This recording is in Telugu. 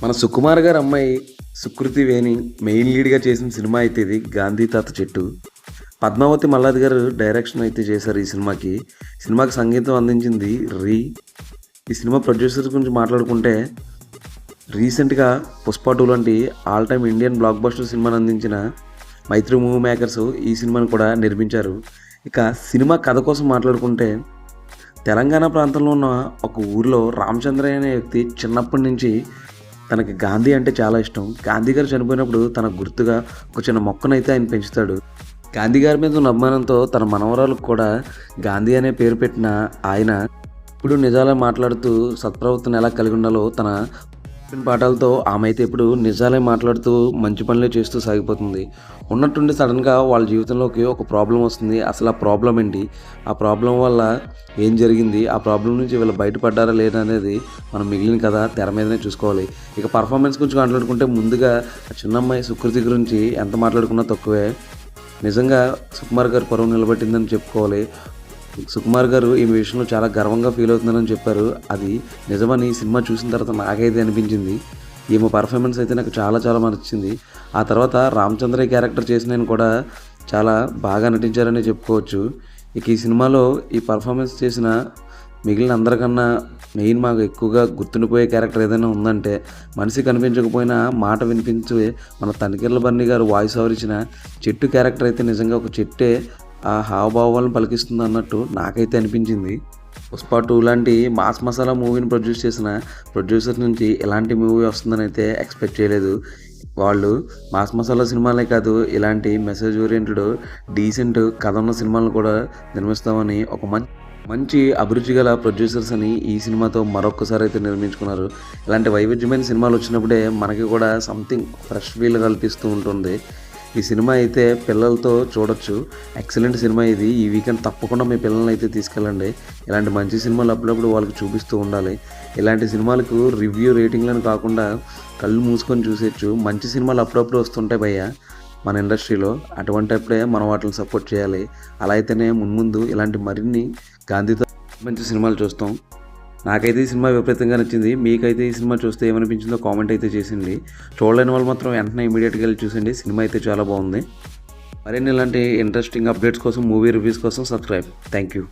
మన సుకుమార్ గారి అమ్మాయి సుకృతి వేణి మెయిన్ లీడ్గా చేసిన సినిమా అయితే ఇది గాంధీ తాత చెట్టు. పద్మావతి మల్లాది గారు డైరెక్షన్ అయితే చేశారు ఈ సినిమాకి సంగీతం అందించింది రీ. ఈ సినిమా ప్రొడ్యూసర్స్ గురించి మాట్లాడుకుంటే రీసెంట్గా పుష్ప 2 లాంటి all time Indian block buster సినిమాని అందించిన మైత్రి మూవీ మేకర్స్ ఈ సినిమాని కూడా నిర్మించారు. ఇక సినిమా కథ కోసం మాట్లాడుకుంటే తెలంగాణ ప్రాంతంలో ఉన్న ఒక ఊరిలో రామచంద్రయ్య అనే వ్యక్తి చిన్నప్పటి నుంచి తనకి గాంధీ అంటే చాలా ఇష్టం. గాంధీ గారు చనిపోయినప్పుడు తన గుర్తుగా ఒక చిన్న మొక్కనైతే ఆయన పెంచుతాడు. గాంధీ గారి మీద ఉన్న అభిమానంతో తన మనవరాలకు కూడా గాంధీ అనే పేరు పెట్టిన ఆయన ఇప్పుడు నిజాలే మాట్లాడుతూ సత్ప్రవర్తన ఎలా కలిగి ఉండాలో తన పాఠాలతో ఆమె అయితే ఇప్పుడు నిజాలే మాట్లాడుతూ మంచి పనులే చేస్తూ సాగిపోతుంది. ఉన్నట్టుండి సడన్గా వాళ్ళ జీవితంలోకి ఒక ప్రాబ్లం వస్తుంది. అసలు ఆ ప్రాబ్లం ఏంటి, ఆ ప్రాబ్లం వల్ల ఏం జరిగింది, ఆ ప్రాబ్లం నుంచి వీళ్ళు బయటపడ్డారా లేదా అనేది మనం మిగిలిన కథ తెర మీదనే చూసుకోవాలి. ఇక పర్ఫార్మెన్స్ గురించి మాట్లాడుకుంటే ముందుగా చిన్నమ్మాయి సుకృతి గురించి ఎంత మాట్లాడుకున్నా తక్కువే. నిజంగా సుకుమార్ గారు పరువు నిలబెట్టిందని చెప్పుకోవాలి. సుకుమార్ గారు ఈ విషయంలో చాలా గర్వంగా ఫీల్ అవుతున్నారని చెప్పారు. అది నిజమని ఈ సినిమా చూసిన తర్వాత నాకైతే అనిపించింది. ఈమె పర్ఫార్మెన్స్ అయితే నాకు చాలా చాలా నచ్చింది. ఆ తర్వాత రామచంద్రయ్య క్యారెక్టర్ చేసిన ఆయన కూడా చాలా బాగా నటించారని చెప్పుకోవచ్చు. ఇక ఈ సినిమాలో ఈ పర్ఫార్మెన్స్ చేసిన మిగిలిన అందరికన్నా మెయిన్ మాకు ఎక్కువగా గుర్తుండిపోయే క్యారెక్టర్ ఏదైనా ఉందంటే మనిషి కనిపించకపోయినా మాట వినిపించే మన తనికెళ్ళ బన్నీ గారు వాయిస్ ఓవర్ ఇచ్చిన చెట్టు క్యారెక్టర్ అయితే నిజంగా ఒక చెట్టే ఆ హావభావాలను పలికిస్తుంది అన్నట్టు నాకైతే అనిపించింది. పుష్ప 2 లాంటి మాస్ మసాలా మూవీని ప్రొడ్యూస్ చేసిన ప్రొడ్యూసర్ నుంచి ఎలాంటి మూవీ వస్తుందని అయితే ఎక్స్పెక్ట్ చేయలేదు. వాళ్ళు మాస్ మసాలా సినిమాలే కాదు, ఇలాంటి మెసేజ్ ఓరియంటెడ్ డీసెంట్ కథ ఉన్న సినిమాలను కూడా నిర్మిస్తామని ఒక మంచి అభిరుచి గల ప్రొడ్యూసర్స్ అని ఈ సినిమాతో మరొకసారి అయితే నిర్మించుకున్నారు. ఇలాంటి వైవిధ్యమైన సినిమాలు వచ్చినప్పుడే మనకి కూడా సంథింగ్ ఫ్రెష్ ఫీల్ కల్పిస్తూ ఉంటుంది. ఈ సినిమా అయితే పిల్లలతో చూడొచ్చు. ఎక్సలెంట్ సినిమా ఇది. ఈ వీకెండ్ తప్పకుండా మీ పిల్లల్ని అయితే తీసుకెళ్ళండి. ఇలాంటి మంచి సినిమాలు అప్పుడప్పుడు వాళ్ళకి చూపిస్తూ ఉండాలి. ఇలాంటి సినిమాలకు రివ్యూ రేటింగ్లను కాకుండా కళ్ళు మూసుకొని చూసేయచ్చు. మంచి సినిమాలు అప్పుడప్పుడు వస్తుంటాయి భయ్య మన ఇండస్ట్రీలో. అటువంటిప్పుడే మనం వాటిని సపోర్ట్ చేయాలి. అలా అయితేనే మున్ముందు ఇలాంటి మరిన్ని గాంధీతో మంచి సినిమాలు చూస్తాం. నాకైతే ఈ సినిమా విపరీతంగా నచ్చింది. మీకైతే ఈ సినిమా చూస్తే ఏమనిపించిందో కామెంట్ అయితే చేసింది. చూడలేని వాళ్ళు మాత్రం వెంటనే ఇమీడియట్గా వెళ్ళి చూసండి. సినిమా అయితే చాలా బాగుంది. మరిన్ని ఇలాంటి ఇంట్రెస్టింగ్ అప్డేట్స్ కోసం, మూవీ రివ్యూస్ కోసం సబ్స్క్రైబ్. Thank you.